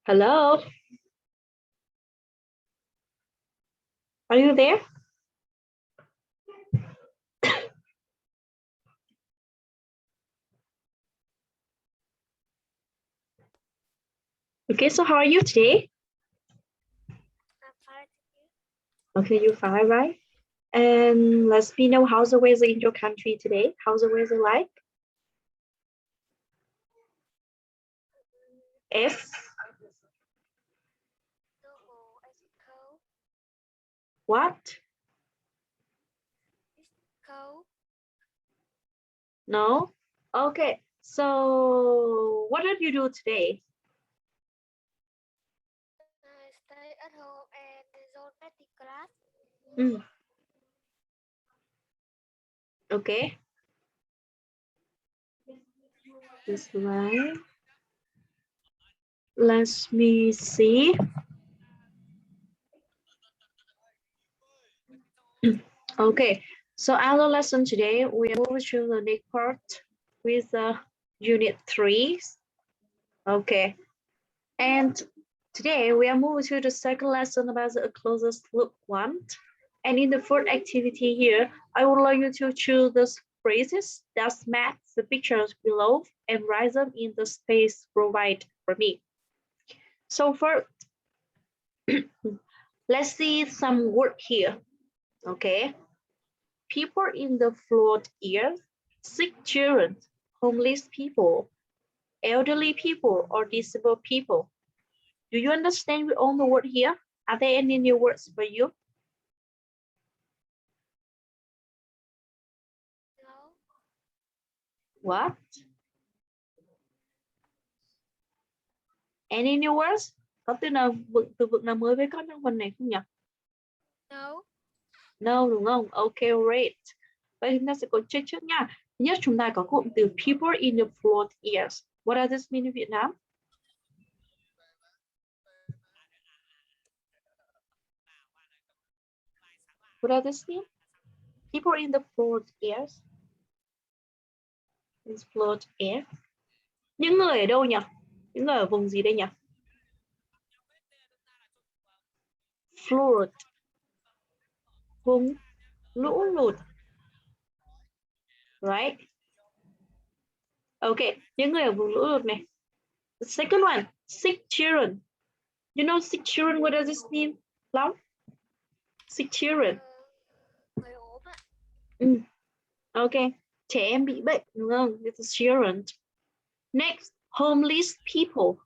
Hello, are you there? Okay, so how are you today? I'm fine. Okay, you're fine, right? And let me know how's the weather in your country today. How's the weather like? Yes. No, it's cold. What? It's cold. No? Okay, so what did you do today? I stay at home and don't attend class. Mm. Okay. This line. Let me see. Okay, so our lesson today, we are moving to the next part with unit 3. Okay, and today we are moving to the second lesson about the closest loop one. And in the first activity here, I would like you to choose the phrases that match the pictures below and write them in the space provided for me. So first, let's see some word here. Okay. People in the flood here, sick children, homeless people, elderly people, or disabled people. Do you understand with all the word here? Are there any new words for you? No. What? Any new words? Có từ vựng nào mới với con trong phần này không nhỉ? No. No đúng không? Okay, great. Vậy chúng ta sẽ có check trước nha. Nhất chúng ta có cụm từ people in the flood years. What does this mean in Việt Nam? What does this mean? People in the flood years. In flood air. Những người ở đâu nhỉ? Những người ở vùng gì đây nhỉ? Flood. Vùng lũ lụt. Right? Okay, những người ở vùng lũ lụt này. The second one, sick children. You know sick children, what does this mean? Long? Sick children. Người ốm ạ. Okay, trẻ em bị bệnh, đúng không? It's children. Next, homeless people.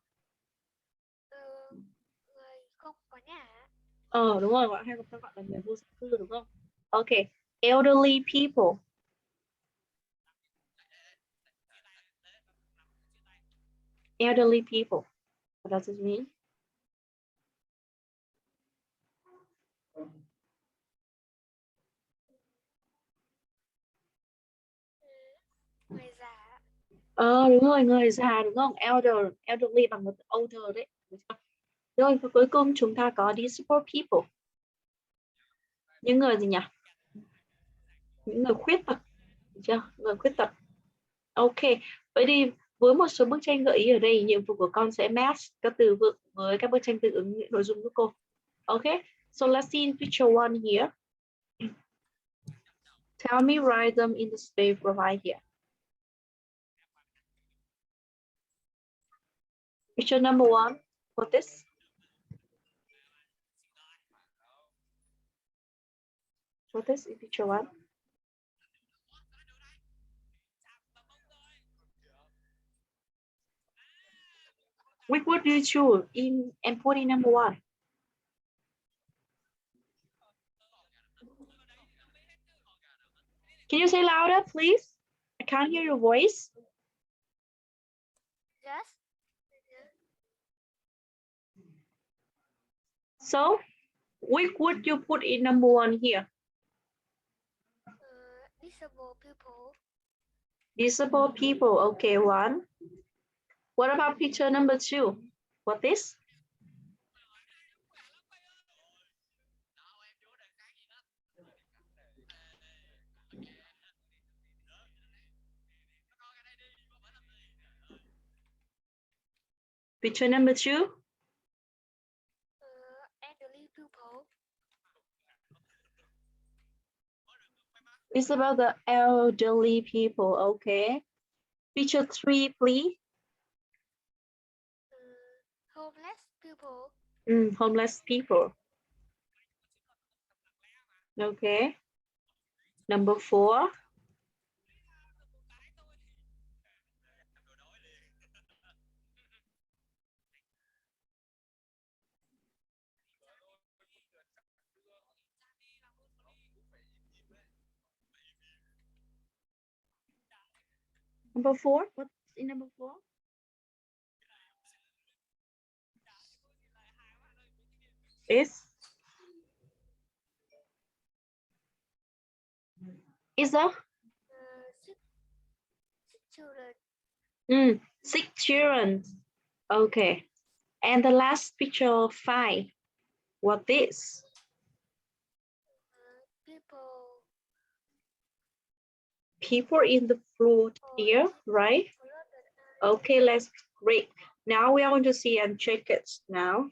Người không có nhà. Đúng rồi, gọi hay gọi là người vô gia cư đúng không? Okay, elderly people. Elderly people. What does it mean? Người già. Đúng rồi, người già đúng không? Elderly bằng một older đấy. Rồi, và cuối cùng chúng ta có disabled people. Những người gì nhỉ? Những người khuyết tật. Được chưa? Người khuyết tật. Ok, vậy thì với một số bức tranh gợi ý ở đây, nhiệm vụ của con sẽ match các từ vựng với các bức tranh tương ứng nội dung của cô. Ok, so let's see in picture 1 here. Tell me, write them in the space provided here. Picture number 1, what this? What is in picture 1? Which word do you choose in and put in number 1? Can you say louder, please? I can't hear your voice. Yes. So, which would you put in number 1 here? Disabled people. Disabled people. Okay, one. What about picture number 2? What is? Picture number 2? Elderly people. It's about the elderly people. Okay. Picture 3, please. Homeless people. Homeless people. Okay. Number 4. Number 4. What's in number 4? Is a Sick children. sick children. Okay. And the last picture 5. What is? People. People in the floor here, right? Okay, let's great. Now we are going to see and check it now.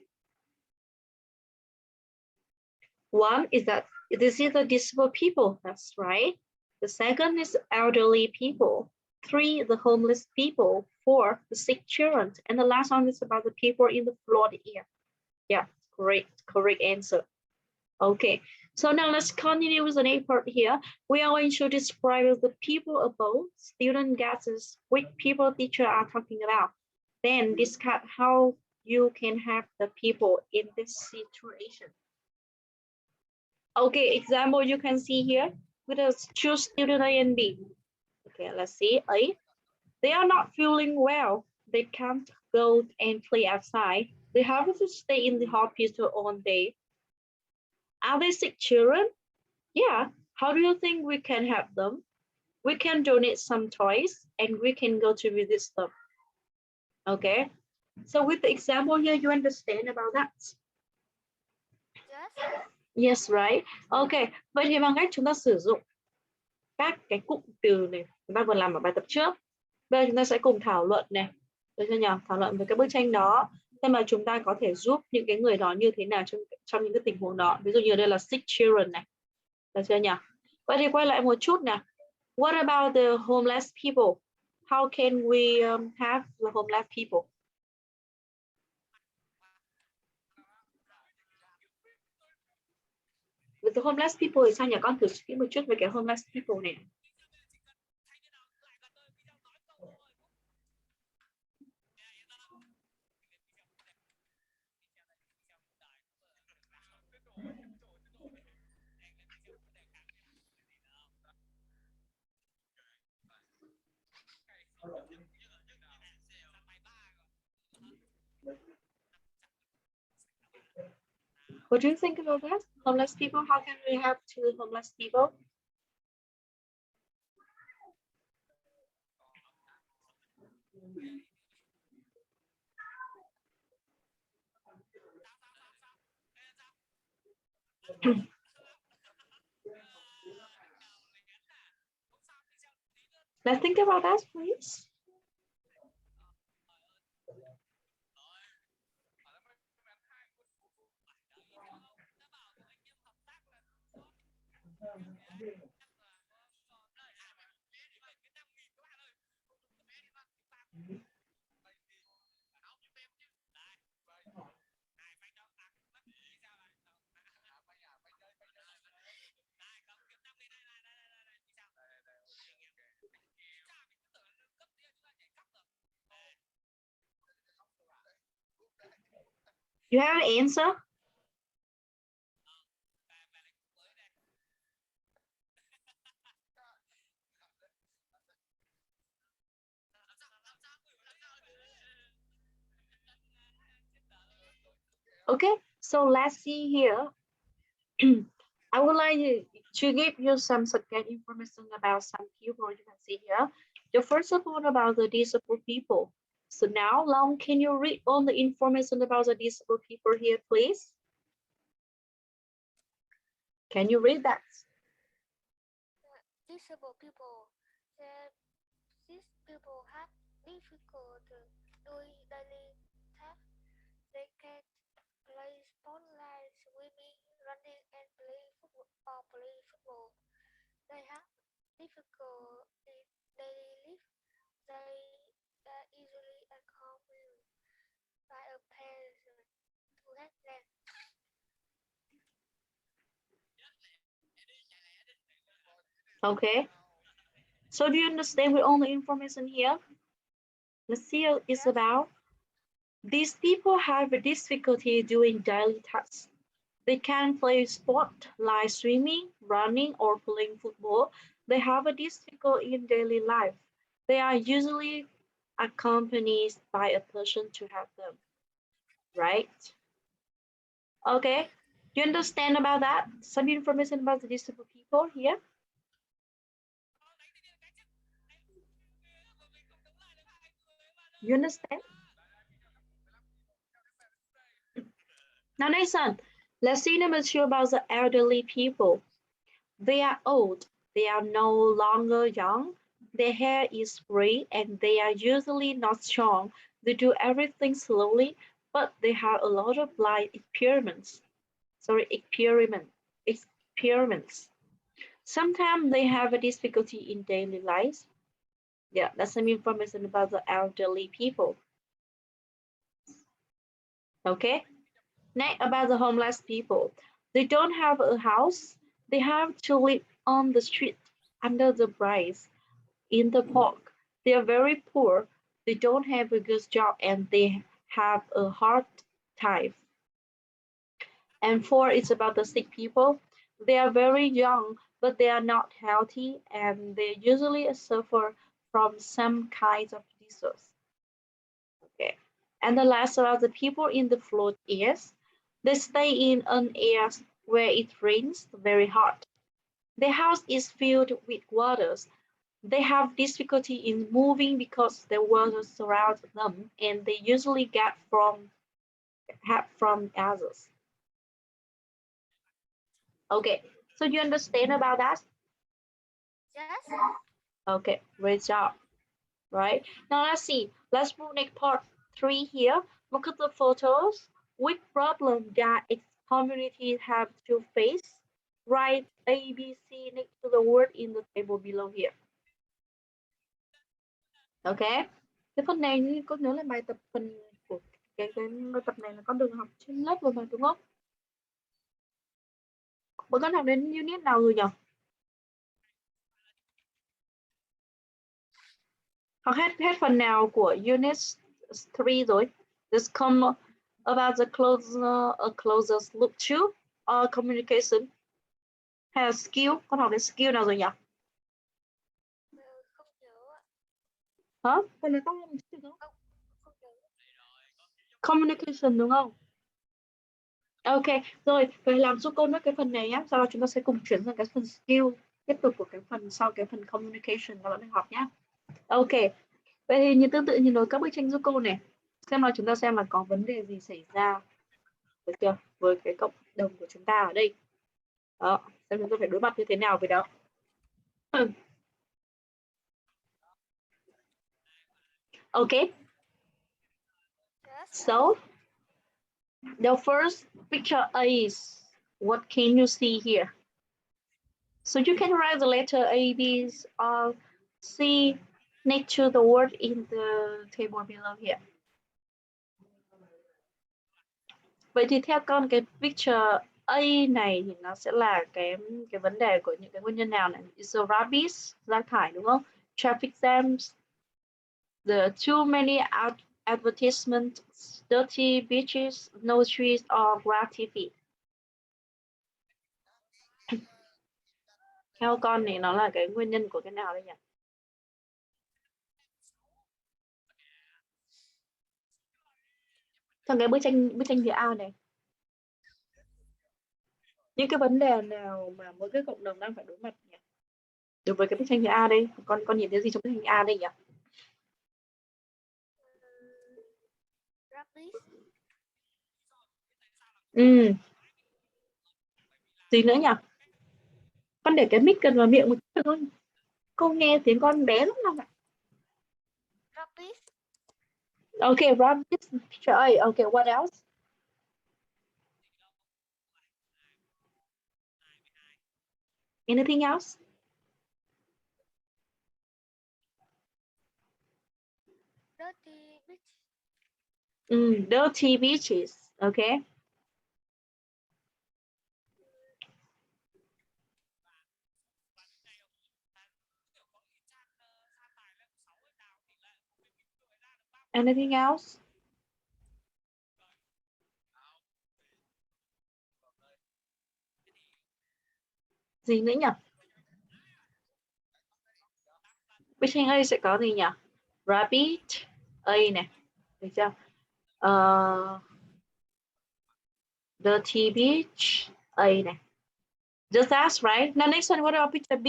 One is that this is the disabled people. That's right. The second is elderly people. 3, the homeless people. 4, the sick children. And the last one is about the people in the floor here. Yeah, great, correct answer. Okay, so now let's continue with the next part here. We are going to describe the people above. Student guesses which people teacher are talking about. Then discuss how you can have the people in this situation. Okay, example you can see here. Let us choose student A and B. Okay, let's see. A, they are not feeling well. They can't go and play outside. They have to stay in the hospital all day. Are they sick children? Yeah. How do you think we can help them? We can donate some toys and we can go to visit them. Okay. So with the example here, you understand about that? Yes. Yes, right. Okay. Vậy thì bằng cách chúng ta sử dụng các cái cụm từ này chúng ta vừa làm ở bài tập trước. Bây giờ chúng ta sẽ cùng thảo luận này. Được chưa nhỉ? Thảo luận về cái bức tranh đó. Xem mà chúng ta có thể giúp những cái người đó như thế nào trong những cái tình huống đó. Ví dụ như đây là sick children này. Được chưa nhỉ? Vậy thì quay lại một chút nè. What about the homeless people? How can we have the homeless people? With the homeless people thì sao nhỉ? Con thử suy nghĩ một chút về cái homeless people này. What do you think about that? Homeless people, how can we help to the homeless people? Let's think about that, please. You have an answer? Okay, so let's see here. I would like to give you some second information about some people you can see here. The first one about the disabled people. So now, Long, can you read all the information about the disabled people here, please? Can you read that? Disabled people. That these people have difficult doing daily tasks. They can't play sports like swimming, running, and play football. They have difficult in daily life. They are easily accompanied by a person to help them. Okay. So do you understand with all the information here? Let's see what it's Yes, about. These people have a difficulty doing daily tasks. They can play sport like swimming, running, or playing football. They have a difficulty in daily life. They are usually accompanied by a person to help them, right? Okay. Do you understand about that? Some information about the disabled people here? You understand? Now, Nathan, let's see number two about the elderly people. They are old. They are no longer young. Their hair is gray and they are usually not strong. They do everything slowly, but they have a lot of life experiments. Sorry, experiments. Sometimes they have a difficulty in daily life. Yeah, that's some information about the elderly people. Okay. Next, about the homeless people. They don't have a house. They have to live on the street, under the bridge, in the park. They are very poor. They don't have a good job and they have a hard time. And four is about the sick people. They are very young, but they are not healthy and they usually suffer from some kinds of disease. Okay. And the last about the people in the flood is they stay in an area where it rains very hard. Their house is filled with waters. They have difficulty in moving because the water surrounds them and they usually get from help from others. Okay, so you understand about that? yes. Okay, great job. Right, now let's see. Let's move next part three here. Look at the photos. Which problem that its communities have to face? Write A, B, C next to the word in the table below here. Okay. Cái phần này như con nhớ là bài tập phần của cái bài tập này là con được học trên lớp rồi mà đúng không? Bọn con học đến unit nào rồi nhỉ? Học hết phần nào của unit 3 rồi? This come about the closest look to communication hay skill. Con học đến skill nào rồi nhỉ? Không nhớ ạ. Hả? Phần này con không nhớ. Không nhớ. Communication đúng không? Ok, rồi phải làm giúp cô nốt cái phần này nhé. Sau đó chúng ta sẽ cùng chuyển sang cái phần skill tiếp tục của cái phần sau cái phần communication các bạn đang học nhé. Ok, vậy thì như tương tự như nói các bức tranh giúp cô này. Xem là chúng ta xem là có vấn đề gì xảy ra được chưa? Với cái cộng đồng của chúng ta ở đây. Đó, xem chúng ta phải đối mặt như thế nào với đó. Okay, Yes. so the first picture is what can you see here? So you can write the letter A, B, or C next to the word in the table below here. Vậy thì theo con cái picture A này thì nó sẽ là cái vấn đề của những cái nguyên nhân nào này? It's a rubbish, rác thải đúng không? Traffic jams, the too many advertisements, dirty beaches, no trees or graffiti. Theo con thì nó là cái nguyên nhân của cái nào đây nhỉ? Trong cái bức tranh phía A này, những cái vấn đề nào mà mỗi cái cộng đồng đang phải đối mặt nhỉ? Đối với cái bức tranh chữ A đây, con nhìn thấy gì trong bức tranh A đây nhỉ? Rabbit. Gì nữa nhỉ? Con để cái mic gần vào miệng một chút thôi. Cô nghe tiếng con bé lắm nào ạ? Rabbit. Okay, rabbit. Trời ơi, okay, what else? Anything else? Dirty beach. Dirty beaches. Okay. Anything else? Gì nữa nhỉ? Bức tranh A sẽ có gì nhỉ? Rabbit. A này. Được chưa? Dirty beach. A này. Just that's right. Now next one, what about picture B?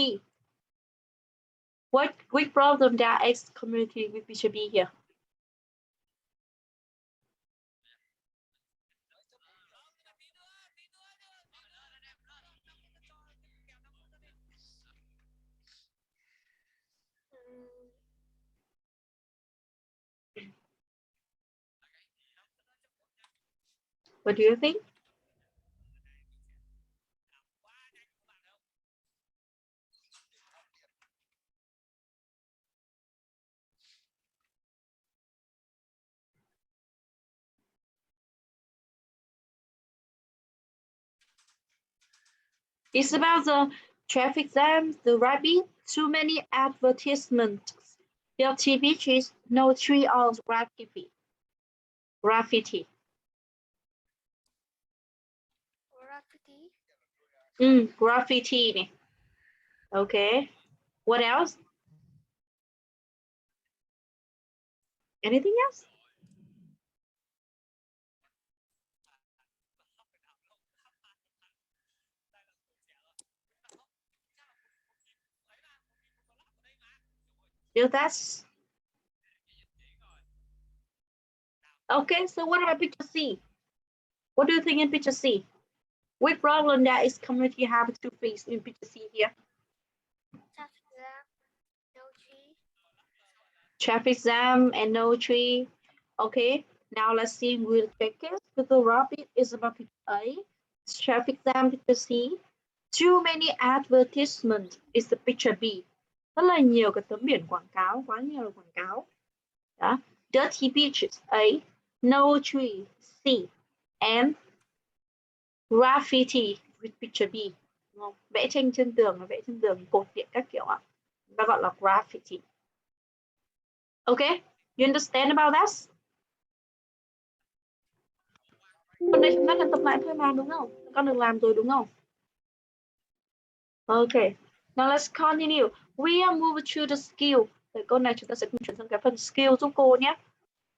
Which problem that X community with picture B here? What do you think? It's about the traffic jam, the rabbit, too many advertisements, dirty beaches, no tree or graffiti. Graffiti. Graffiti. Graffiti. Okay. What else? Anything else? That's okay. So what about picture C? What do you think in picture C? Which problem that is community have to face in picture C here? Traffic jam. No tree. Traffic jam and no tree. Okay. Now let's see. We'll check it. The rabbit is about picture A. Traffic jam picture C. Too many advertisement is the picture B. Rất là nhiều cái tấm biển quảng cáo, quá nhiều là quảng cáo. Đó. Dirty beaches A. No tree C. And graffiti with picture B. Đúng không? Vẽ tranh trên tường, vẽ trên tường, cột điện các kiểu ạ. Ta gọi là graffiti. Okay, you understand about that? Hôm nay chúng ta cần tập lại thôi mà đúng không? Con được làm rồi đúng không? Okay, now let's continue. We are moving to the skill. Cái câu này chúng ta sẽ cùng chuyển sang cái phần skill giúp cô nhé.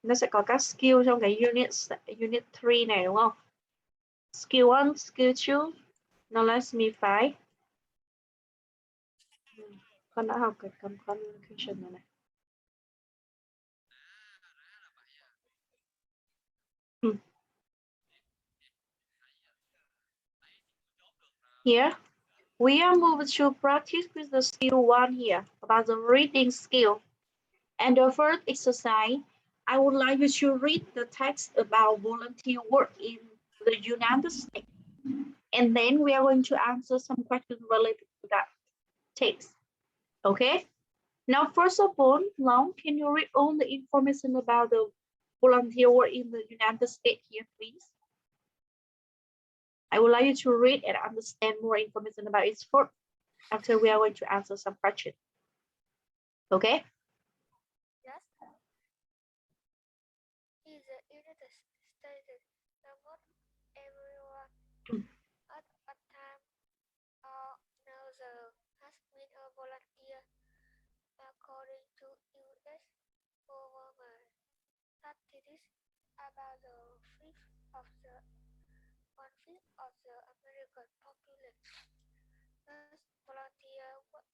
Nó sẽ có các skill trong cái unit 3 này đúng không? Skill 1, skill 2. Now let's me 5. Con đã học cái communication này này. Here, we are moving to practice with the skill 1 here, about the reading skill. And the first exercise, I would like you to read the text about volunteer work in the United States. And then we are going to answer some questions related to that text. Okay? Now, first of all, Long, can you read all the information about the volunteer work in the United States here, please? I would like you to read and understand more information about its work. After we are going to answer some questions. Okay? Yes. In the United States, almost everyone at a time or another has been a volunteer. According to U.S. government statistics, about the one-fifth of the American population does volunteer work.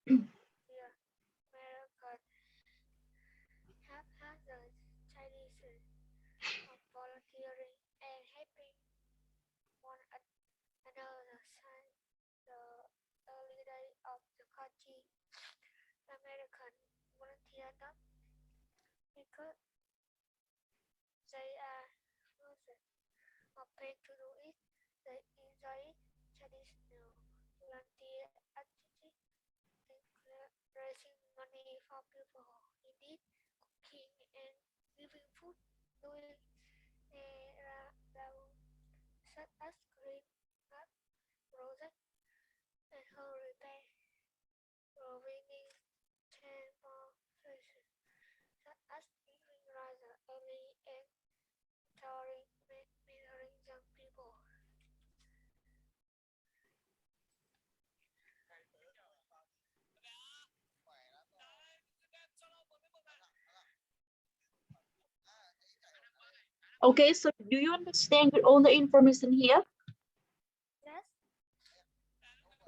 volunteer not because they are forced or paid to do it. They enjoy traditional volunteer activities, include raising money for people in need, cooking and giving food, doing such as green art project and home repair, providing demonstrations such as giving rather early and mentoring young people. Okay, so do you understand with all the information here? Yes.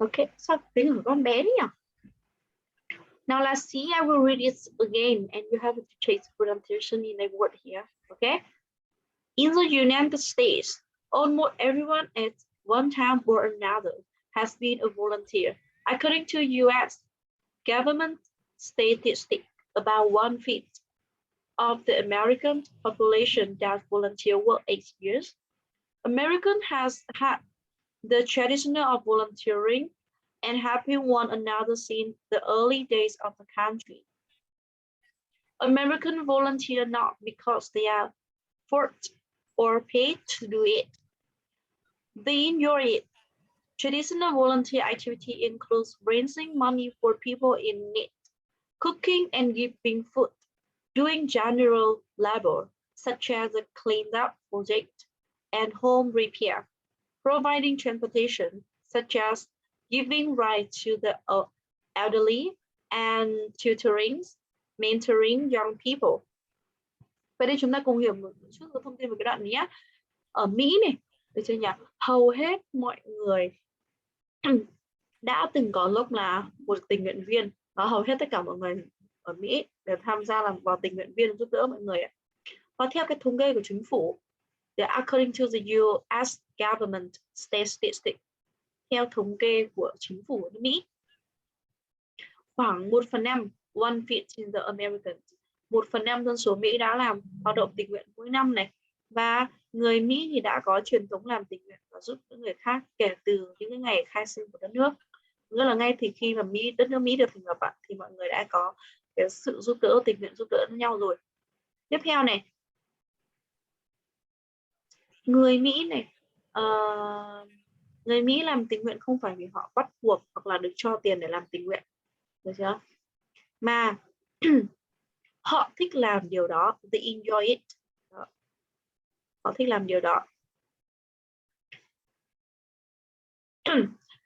Okay, sao tiếng của con bé nhỉ? Now let's see, I will read it again and you have to change pronunciation in a word here, okay? In the United States, almost everyone at one time or another has been a volunteer. According to US government statistics, about 1/5 of the American population does volunteer work each year. American has had the tradition of volunteering and helping one another since the early days of the country. Americans volunteer not because they are forced or paid to do it. They enjoy it. Traditional volunteer activity includes raising money for people in need, cooking and giving food, doing general labor such as the cleanup project and home repair, providing transportation such as giving rides to the elderly and tutoring, mentoring young people. Vậy đây chúng ta cùng hiểu một chút thông tin về cái đoạn này nhé. Ở Mỹ này, được chưa nhỉ? Hầu hết mọi người đã từng có lúc là một tình nguyện viên, và hầu hết tất cả mọi người ở Mỹ đều tham gia làm vào tình nguyện viên giúp đỡ mọi người. Và theo cái thống kê của chính phủ, according to the US government statistics, theo thống kê của chính phủ ở Mỹ, khoảng 1/5, 1/5 in the Americans, 1/5 dân số Mỹ đã làm hoạt động tình nguyện mỗi năm này, và người Mỹ thì đã có truyền thống làm tình nguyện và giúp những người khác kể từ những ngày khai sinh của đất nước. Nghĩa là ngay thì khi mà đất nước Mỹ được thành lập thì mọi người đã có cái sự giúp đỡ, tình nguyện giúp đỡ nhau rồi. Tiếp theo này, người Mỹ này, người Mỹ làm tình nguyện không phải vì họ bắt buộc hoặc là được cho tiền để làm tình nguyện, được chưa? Mà họ thích làm điều đó, they enjoy it. Đó. Họ thích làm điều đó.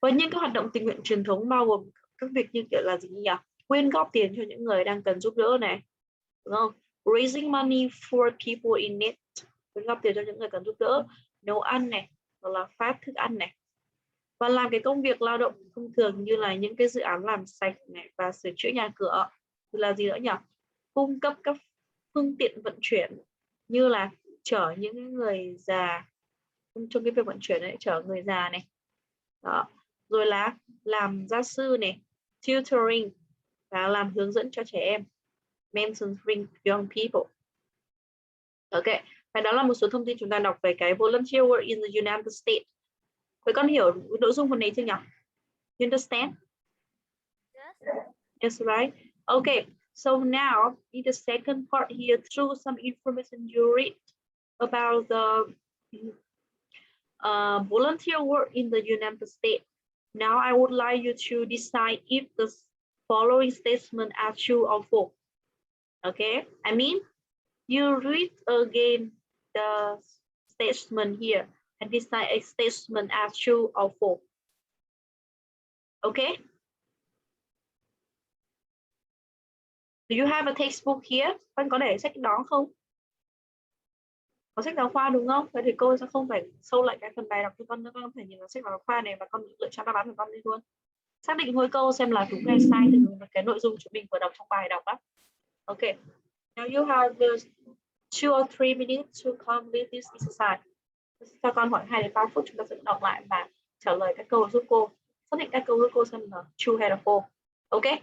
Với những cái hoạt động tình nguyện truyền thống bao gồm các việc như kiểu là gì nhỉ? Quyên góp tiền cho những người đang cần giúp đỡ này, đúng không? Raising money for people in need, quyên góp tiền cho những người cần giúp đỡ, nấu ăn này, hoặc là phát thức ăn này, và làm cái công việc lao động thông thường như là những cái dự án làm sạch này và sửa chữa nhà cửa. Thì là gì nữa nhỉ? Cung cấp các phương tiện vận chuyển như là chở những người già, trong cái việc vận chuyển đấy, chở người già này. Đó. Rồi là làm gia sư này, tutoring, và làm hướng dẫn cho trẻ em, mentoring young people. Ok, và đó là một số thông tin chúng ta đọc về cái volunteer work in the United States. Vậy con hiểu nội dung phần này chưa nhỉ? You understand? Yes. Yes, right. Okay, so now in the second part here, through some information you read about the volunteer work in the United States. Now I would like you to decide if the following statements are true or false. Okay, I mean, you read again the statement here and decide a statement as true or false. Okay. Do you have a textbook here? Con có để sách đó không? Có sách giáo khoa đúng không? Vậy thì cô sẽ không phải sâu lại cái phần bài đọc cho con nữa, con có thể nhìn vào sách giáo khoa này và con lựa chọn đáp án của con đi luôn. Xác định mỗi câu xem là đúng hay sai từ cái nội dung chúng mình vừa đọc trong bài đọc á. Okay. Now you have 2 or 3 minutes to complete this exercise. Cho con khoảng 2 đến 3 phút chúng ta sẽ đọc lại và trả lời các câu giúp cô. Xác định các câu giúp cô xem là true hay là false. Okay.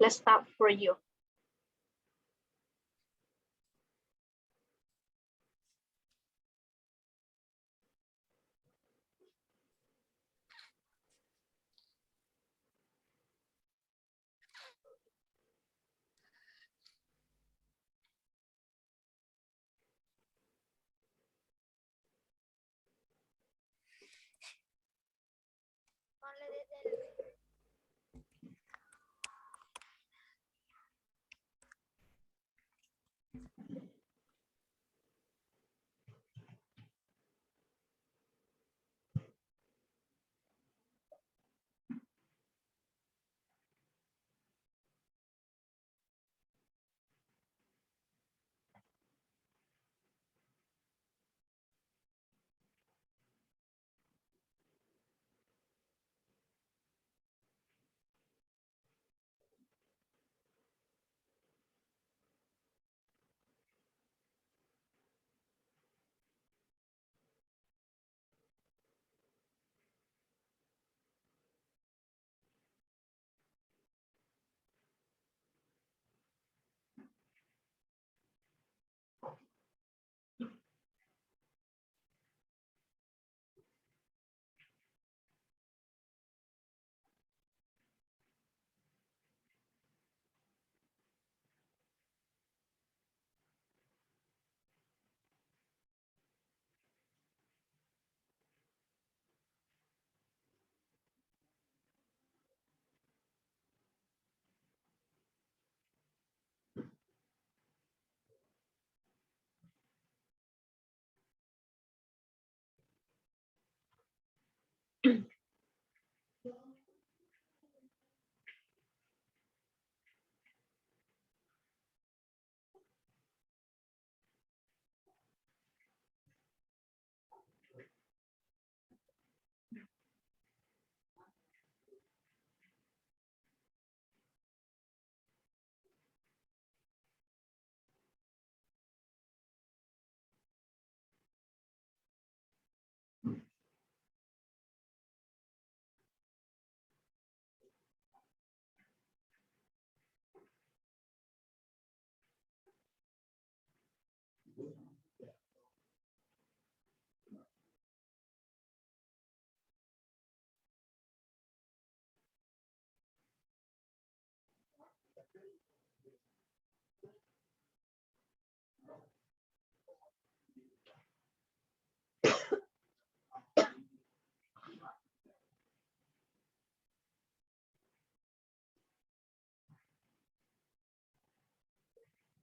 Let's start for you.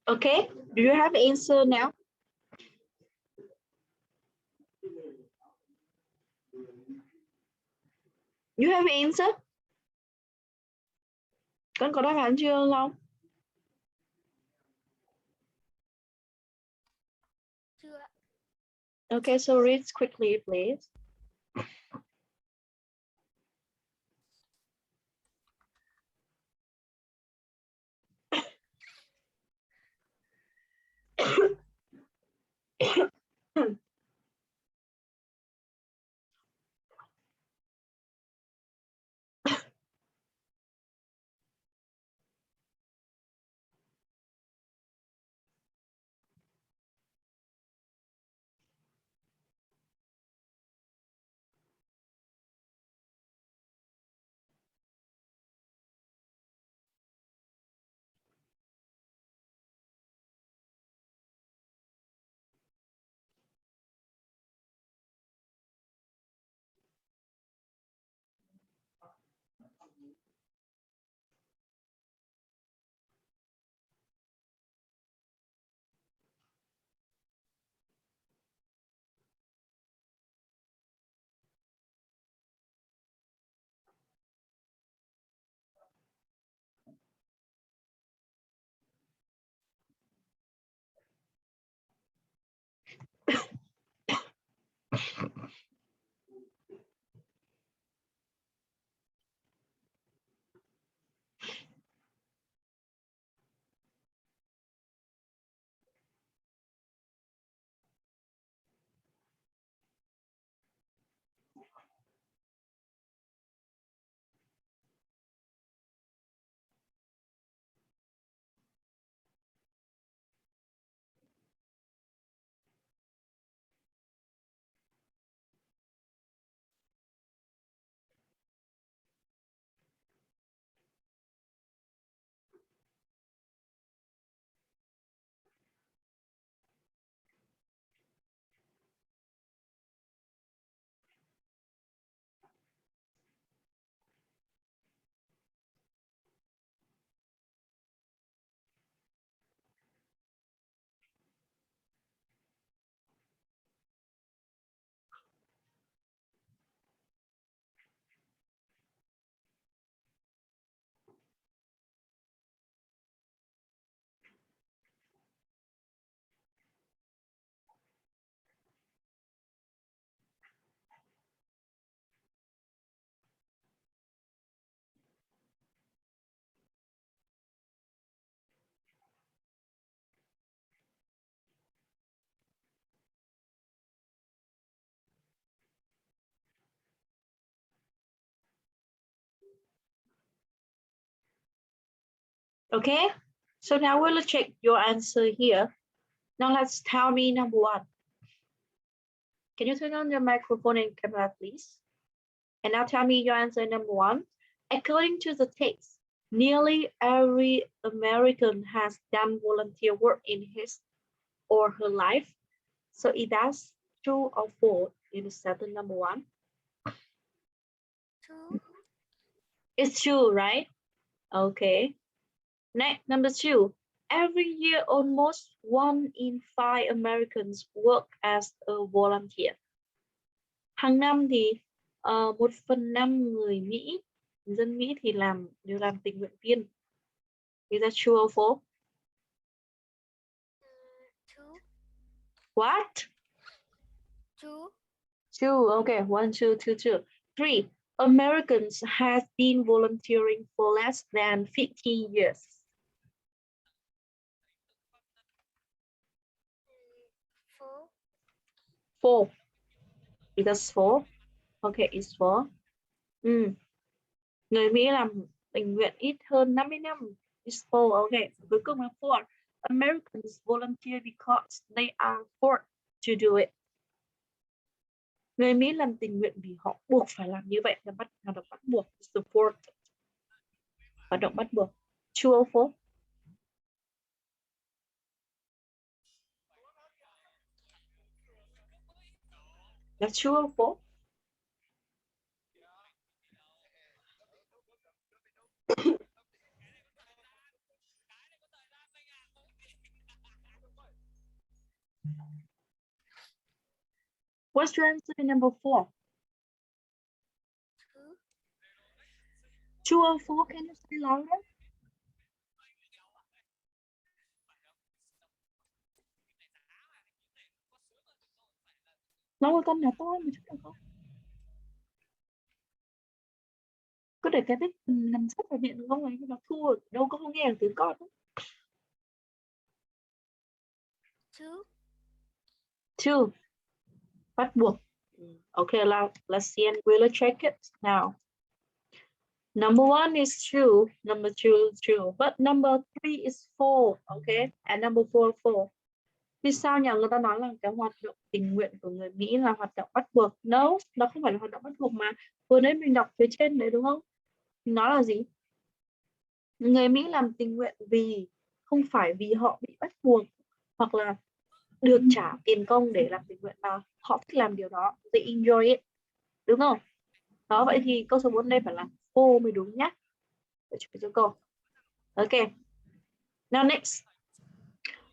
Okay, do you have answer now? You have answer? Con có đáp án chưa Long? Chưa. Okay, so read quickly, please. Okay, so now we'll check your answer here. Now let's tell me number one. Can you turn on your microphone and camera, please? And now tell me your answer number one. According to the text, nearly every American has done volunteer work in his or her life. So is that true or false in the sentence number one? True. It's true, right? Okay. Next, number two. Every year, almost 1 in 5 Americans work as a volunteer. Hàng năm thì 1/5 người Mỹ, dân Mỹ thì đều làm tình nguyện viên. Is that true or false? True. What? True. Two. Okay. 1, 2, 2, 2. 3. Americans have been volunteering for less than 50 years. Four. 4. Is that 4? Okay, it's 4. Người Mỹ làm tình nguyện ít hơn 50 năm. It's 4. Okay. Cuối cùng là 4. Americans volunteer because they are forced to do it. Người Mỹ làm tình nguyện vì họ buộc phải làm như vậy, là hoạt động bắt buộc. Support. Hoạt động bắt buộc. True or false? Là true or false? What's your answer number 4? True. True or false? Can you say louder? Nói con nhà tôi một chút được không? Có để cái mic nằm sát vào miệng được không? Nhưng mà thua đâu có không nghe được tiếng con. True. 2. Bắt buộc. Okay, let's see and we'll check it now. Number 1 is true, number 2 is true, but number 3 is false. Okay, and number 4 false. Vì sao nhỉ? Người ta nói là cái hoạt động tình nguyện của người Mỹ là hoạt động bắt buộc. No, nó không phải là hoạt động bắt buộc mà. Vừa nãy mình đọc phía trên đấy đúng không? Nó là gì? Người Mỹ làm tình nguyện vì không phải vì họ bị bắt buộc hoặc là được trả tiền công để làm tình nguyện, mà họ thích làm điều đó. They enjoy it. Đúng không? Đó, vậy thì câu số 4 đây phải là false mới đúng nhá. Để chuẩn bị cho câu. Okay. Now next.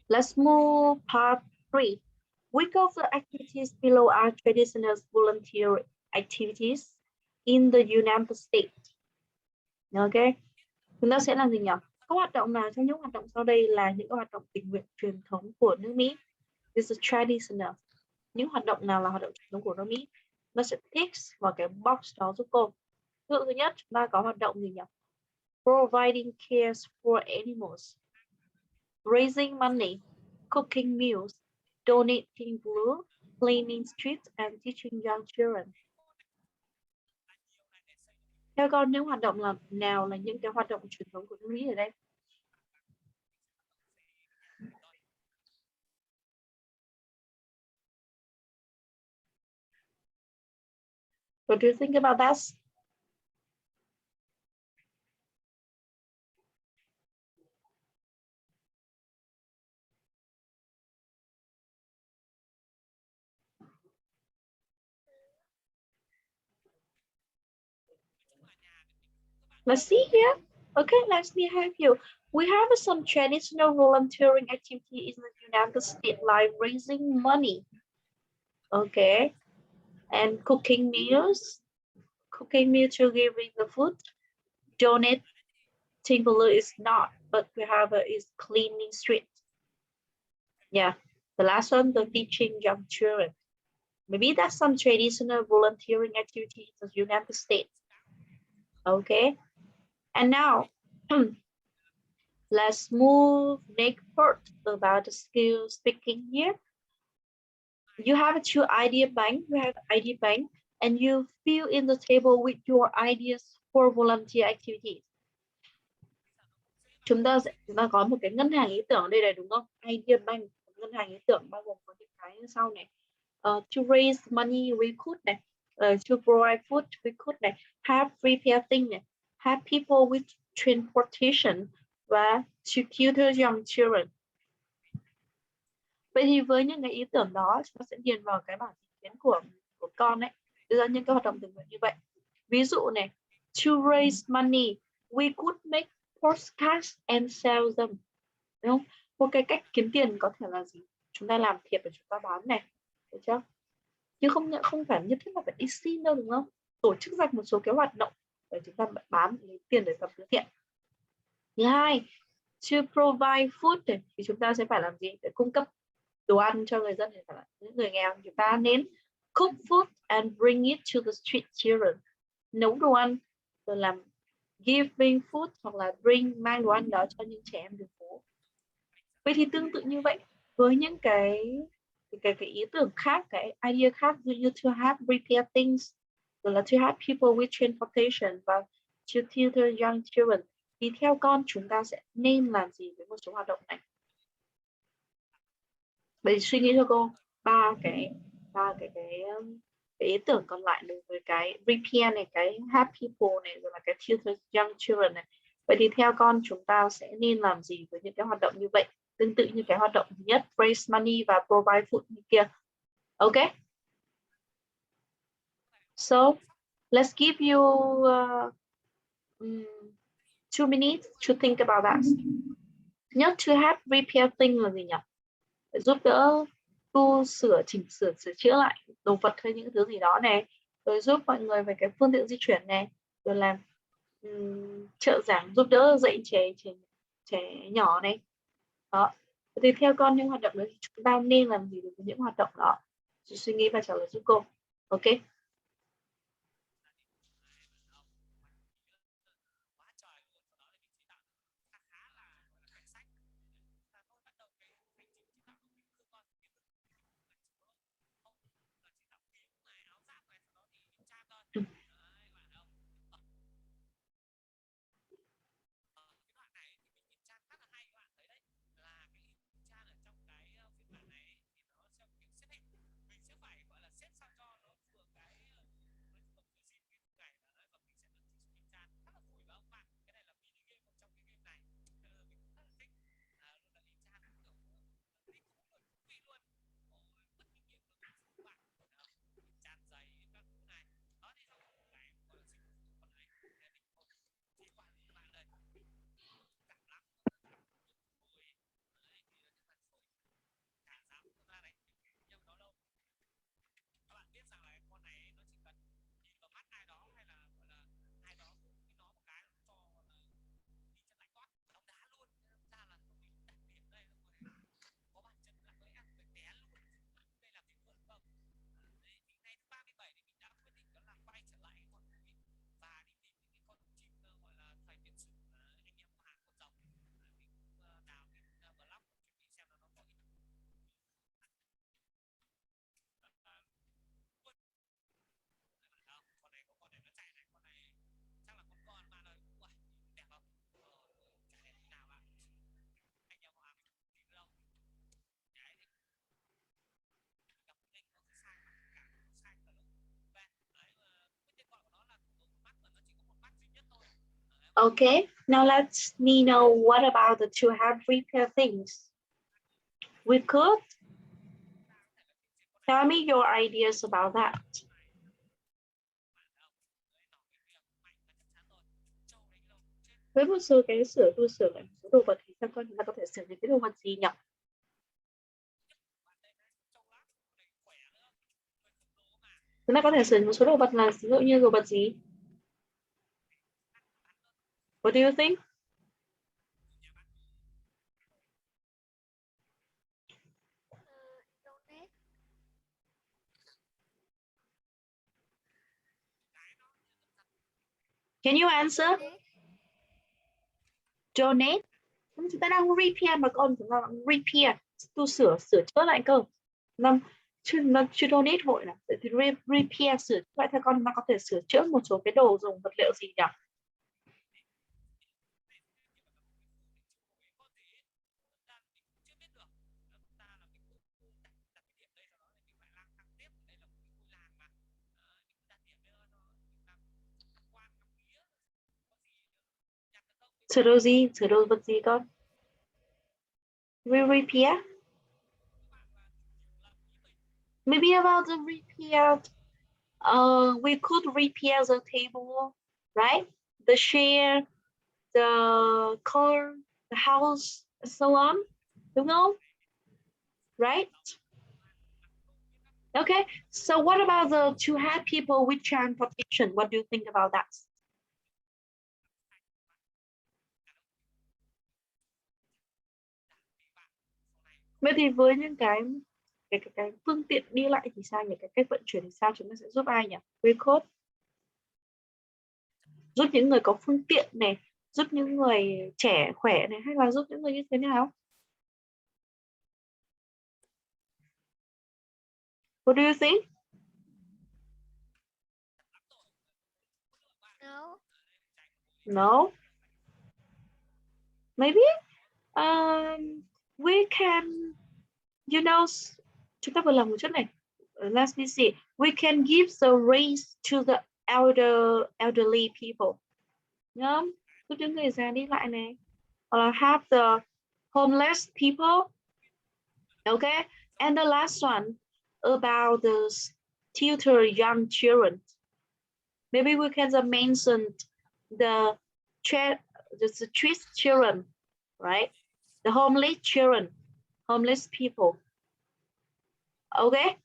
Let's move part 3. Which of the activities below are traditional volunteer activities in the United States? Okay. Chúng ta sẽ làm gì nhỉ? Các hoạt động nào trong những hoạt động sau đây là những hoạt động tình nguyện truyền thống của nước Mỹ? This is traditional. Những hoạt động nào là hoạt động truyền thống của nước Mỹ? Nó sẽ text vào cái box đó giúp cô. Ví dụ thứ nhất, chúng ta có hoạt động gì nhỉ? Providing cares for animals, raising money, cooking meals, donating blue, cleaning streets, and teaching young children. Theo con, những hoạt động nào là những cái hoạt động truyền thống của nước Mỹ ở đây? What do you think about that? Let's see here. Okay, let me help you. We have some traditional volunteering activity in the United States, like raising money. Okay, and cooking meals to giving the food. Donating blue is not, but we have is cleaning streets. Yeah, the last one, the teaching young children. Maybe that's some traditional volunteering activity in the United States. Okay, and now let's move next part about the skill speaking here. You have two idea bank. We have idea bank, and you fill in the table with your ideas for volunteer activities. chúng ta có một cái ngân hàng ý tưởng ở đây này đúng không? Idea Bank, ngân hàng ý tưởng bao gồm có những cái như sau này. To raise money we could này, to provide food we could này, have repair thing này, have people with transportation và to tutor young children. Vậy thì với những cái ý tưởng đó chúng ta sẽ điền vào cái bảng ý kiến của con ấy, đưa ra những cái hoạt động tình nguyện như vậy. Ví dụ này, to raise money we could make postcards and sell them, đúng không? Một cái cách kiếm tiền có thể là gì? Chúng ta làm thiệp để chúng ta bán này, được chưa? Chứ không phải nhất thiết là phải đi xin đâu, đúng không? Tổ chức ra một số cái hoạt động để chúng ta bán lấy tiền để tập từ thiện. Thứ hai, to provide food thì chúng ta sẽ phải làm gì để cung cấp đồ ăn cho người dân, thì phải là những người nghèo. Chúng ta nên cook food and bring it to the street children, nấu đồ ăn rồi làm giving food hoặc là mang đồ ăn đó cho những trẻ em đường phố. Vậy thì tương tự như vậy với những cái ý tưởng khác, cái idea khác, như to have repair things, rồi là to have people with transportation và to tutor young children, thì theo con chúng ta sẽ nên làm gì với một số hoạt động này? Vậy suy nghĩ cho cô ba cái ý tưởng còn lại đối với cái repair này, cái have people này, rồi là cái tutor young children này. Vậy thì theo con chúng ta sẽ nên làm gì với những cái hoạt động như vậy, tương tự như cái hoạt động thứ nhất, raise money và provide food như kia. Ok, so let's give you 2 minutes to think about that. Nhất, to have repair thing là gì nhỉ? Để giúp đỡ tu sửa, chỉnh sửa, sửa chữa lại đồ vật hay những thứ gì đó này, rồi giúp mọi người về cái phương tiện di chuyển này, rồi làm trợ giảng, giúp đỡ dạy trẻ nhỏ này. Đó, thì theo con những hoạt động đấy chúng ta nên làm gì với những hoạt động đó? Chị suy nghĩ và trả lời giúp cô. Ok. Okay, now let me know what about the to have repair things. We could tell me your ideas about that. Với một số cái tu sửa lại một số đồ vật thì theo con chúng ta có thể sửa những cái đồ vật gì nhỉ? Chúng ta có thể sửa một số đồ vật là ví dụ như đồ vật gì? What do you think? Donate. Can you answer? Donate. Chúng ta đang repair mà con, chúng ta đang repair, tu sửa chữa lại cơ. Nó chưa donate vội nào. Thì repair, sửa chữa lại theo con, nó có thể sửa chữa một số cái đồ dùng vật liệu gì nhỉ? Sửa đồ gì? Sửa đồ vật gì con? We repair? Maybe about the repair. We could repair the table, right? The chair, the car, the house, and so on. Đúng không? Right? Okay. So what about the to help people with transportation? What do you think about that? Vậy thì với những cái phương tiện đi lại thì sao nhỉ? Cái cách vận chuyển thì sao? Chúng ta sẽ giúp ai nhỉ? We could giúp những người có phương tiện này, giúp những người trẻ khỏe này, hay là giúp những người như thế nào? What do you think? No. No. Maybe we can, you know, chúng ta vừa làm một chút này. Let me see. We can give the raise to the elderly people. Đúng không? Giúp những người già đi lại này. Hoặc là have the homeless people. Okay. And the last one about the tutor young children. Maybe we can mention the street children, right? The homeless children, homeless people. Okay?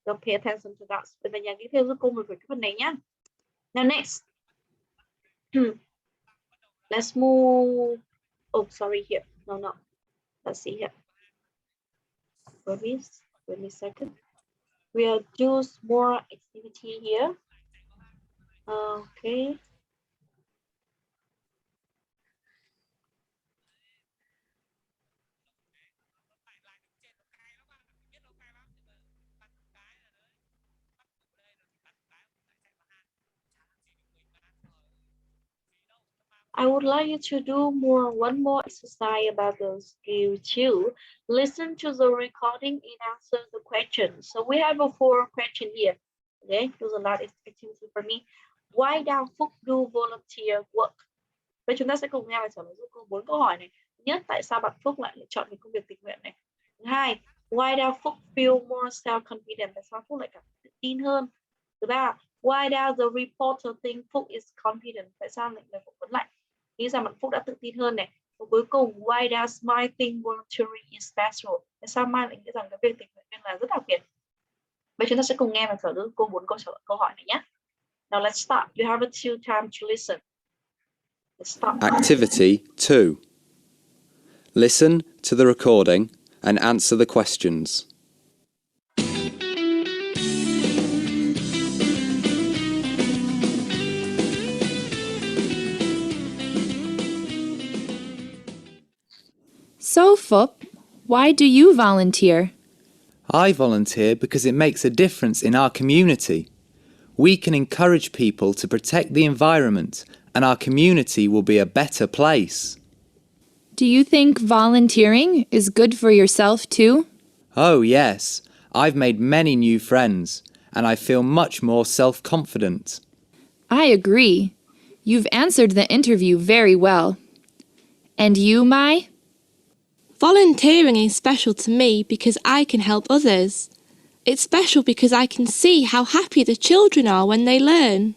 So pay attention to that. Bây giờ ghi theo giúp cô một cái phần này nhá. Now next. Let's move. Oh, sorry here. No. Let's see here. Wait me a second. We'll do more activity here. Okay. I would like you to do one more exercise about the skill 2. Listen to the recording and answer the question. So we have a 4 question here. Okay, there's a lot of activity for me. Why does Phúc do volunteer work? Vậy chúng ta sẽ cùng nhau trả lời giúp cô 4 câu hỏi này. Thứ nhất, tại sao bạn Phúc lại chọn cái công việc tình nguyện này? Thứ hai, why does Phúc feel more self-confident? Tại sao Phúc lại cảm thấy tự tin hơn? Thứ ba, why does the reporter think Phúc is confident? Tại sao lại người phỏng vấn lại nghĩ rằng bạn Phúc đã tự tin hơn này? Và cuối cùng, why does Mai think volunteering is special? Tại sao Mai lại nghĩ rằng cái việc tình nguyện viên là rất đặc biệt? Vậy chúng ta sẽ cùng nghe và trả lời cô 4 câu hỏi này nhé. Now let's start. You have a 2 time to listen. Let's start. Activity 2. Listen to the recording and answer the questions. So, Phúc, why do you volunteer? I volunteer because it makes a difference in our community. We can encourage people to protect the environment and our community will be a better place. Do you think volunteering is good for yourself too? Oh yes, I've made many new friends and I feel much more self-confident. I agree. You've answered the interview very well. And you, Mai? Volunteering is special to me because I can help others. It's special because I can see how happy the children are when they learn.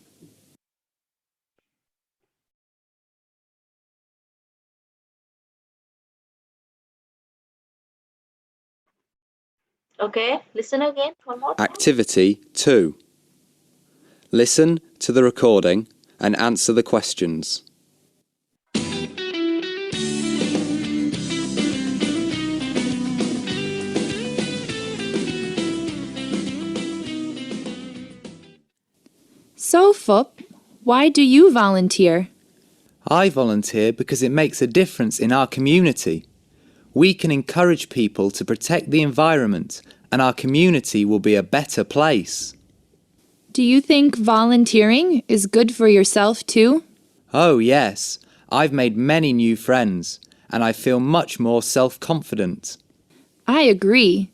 Okay, listen again one more time. Activity 2. Listen to the recording and answer the questions. So, Phúc, why do you volunteer? I volunteer because it makes a difference in our community. We can encourage people to protect the environment and our community will be a better place. Do you think volunteering is good for yourself too? Oh yes, I've made many new friends and I feel much more self-confident. I agree.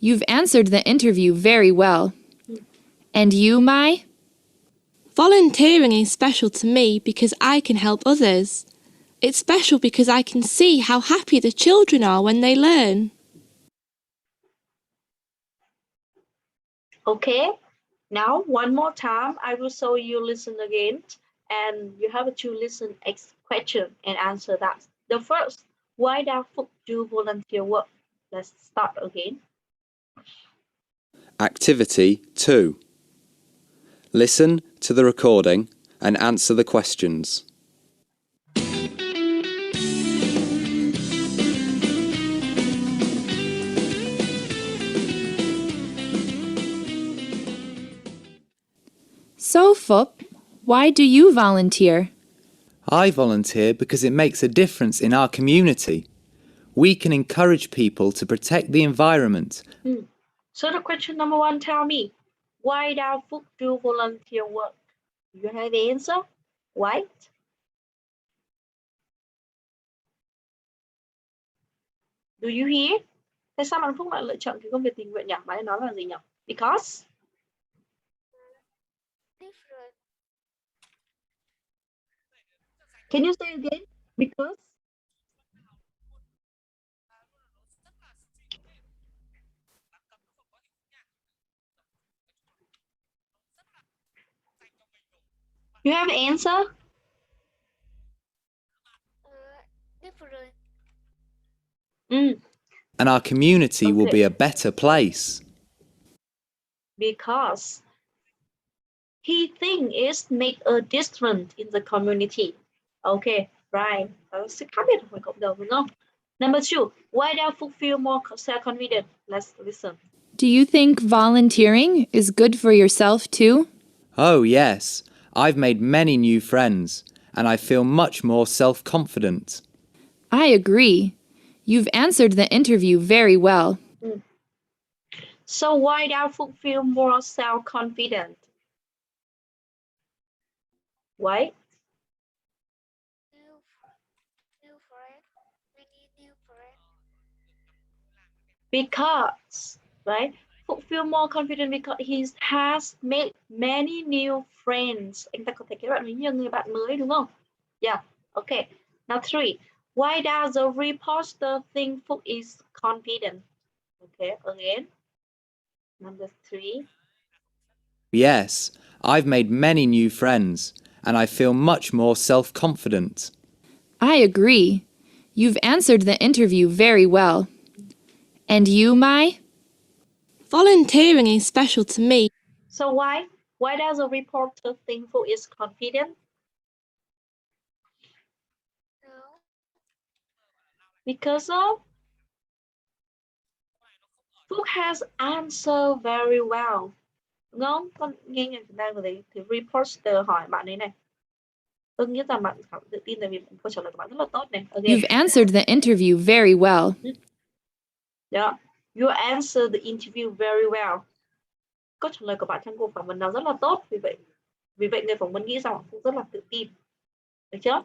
You've answered the interview very well. And you, Mai? Volunteering is special to me because I can help others. It's special because I can see how happy the children are when they learn. Okay, now one more time, I will show you listen again, and you have to listen X question and answer that. The first, why does Phúc do volunteer work? Let's start again. Activity 2. Listen to the recording and answer the questions. So, Phúc, why do you volunteer? I volunteer because it makes a difference in our community. We can encourage people to protect the environment. So the question number one, tell me, why does Phúc do volunteer work? You have the answer? Why? Do you hear? Tại sao bạn Phúc lại lựa chọn cái công việc tình nguyện nhỉ? Bạn ấy nói là gì nhỉ? Because Different. can you say again? Because you have an answer? Different. And our community will Okay. be a better place. Because he thinks it make a difference in the community. Okay, right. Sự khác biệt của cộng đồng đúng không? Number two, why does Phúc feel more self-confident? Let's listen. Do you think volunteering is good for yourself too? Oh yes, I've made many new friends and I feel much more self-confident. I agree. You've answered the interview very well. So why does Phúc feel more self-confident? Why? New friend. We need new friend. Because, right? Phúc feel more confident because he has made many new friends. Anh ta có thể kết bạn với nhiều người bạn mới đúng không? Yeah, okay. Now three, why does the reporter think Phúc is confident? Okay, again. Number three. Yes, I've made many new friends and I feel much more self-confident. I agree. You've answered the interview very well. And you, Mai? Volunteering is special to me. So why? Why does the reporter think Phúc is confident? No. Because of Phúc has answered very well. Đúng không? Con nghe người ta vừa đấy thì reporter hỏi bạn ấy này. Tôi nghĩ rằng bạn cảm tự tin tại vì câu trả lời của bạn rất là tốt này. Okay. You've answered the interview very well. Yeah. You answered the interview very well. Câu trả lời của bạn trong cuộc phỏng vấn đó rất là tốt. Vì vậy người phỏng vấn nghĩ rằng Phúc rất là tự tin. Được chưa?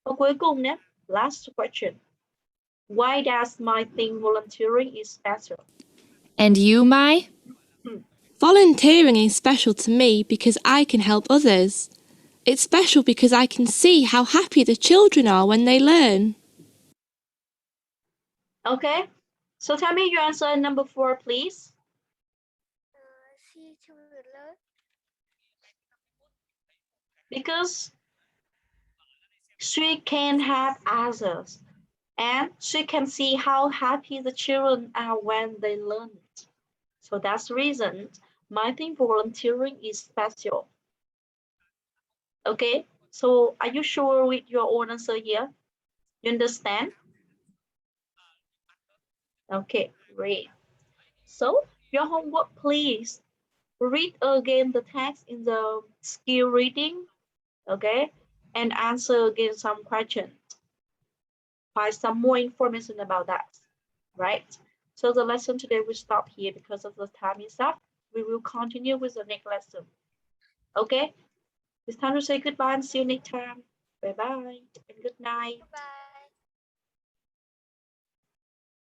Và cuối cùng nhé. Last question. Why does my think volunteering is special? And you, Mai? Volunteering is special to me because I can help others. It's special because I can see how happy the children are when they learn. Okay. So tell me your answer number 4, please. See children learn. Because she can help others and she can see how happy the children are when they learn it. So that's the reason my think volunteering is special. Okay, so are you sure with your own answer here? You understand? Okay, great. So your homework, please read again the text in the skill reading, okay, and answer again some questions. Find some more information about that, right? So the lesson today will stop here because of the time is up. We will continue with the next lesson. Okay, it's time to say goodbye and see you next time. Bye bye and good night. Bye.